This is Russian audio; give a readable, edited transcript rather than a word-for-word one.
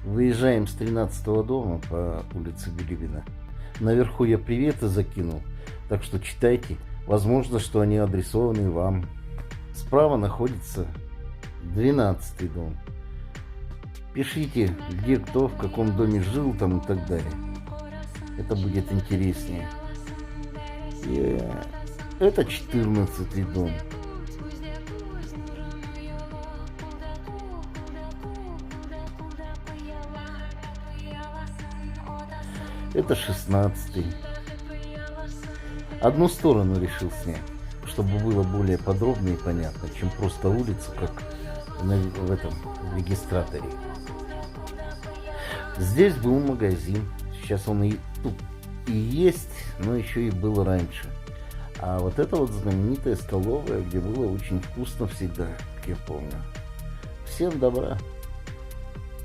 Выезжаем с 13-го дома по улице Билибина. Наверху я приветы закинул, так что читайте. Возможно, что они адресованы вам. Справа находится 12-й дом. Пишите, где кто, в каком доме жил там и так далее. Это будет интереснее. И это 14-й дом. Это 16-й. Одну сторону решил снять, чтобы было более подробно и понятно, чем просто улицу, как в этом в регистраторе. Здесь был магазин. Сейчас он и тут и есть, но еще и был раньше. А вот это вот знаменитая столовая, где было очень вкусно всегда, как я помню. Всем добра!